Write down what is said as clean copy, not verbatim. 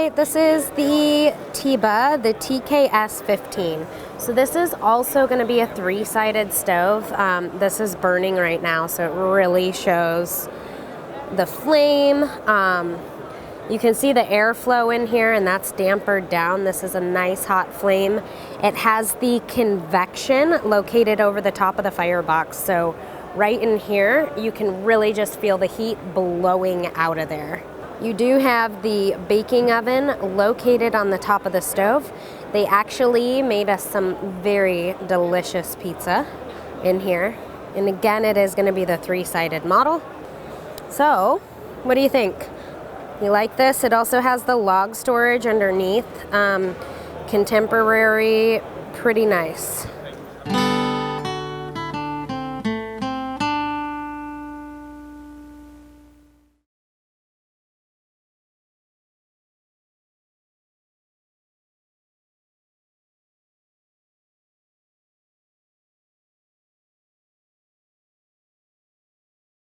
right, this is the Teba, the TKS-15. So this is also going to be a 3-sided stove. This is burning right now, so it really shows the flame. You can see the airflow in here, and that's dampered down. This is a nice hot flame. It has the convection located over the top of the firebox. So right in here, you can really just feel the heat blowing out of there. You do have the baking oven located on the top of the stove. They actually made us some very delicious pizza in here. And again, it is going to be the 3-sided model. So, what do you think? You like this? It also has the log storage underneath. Contemporary, pretty nice.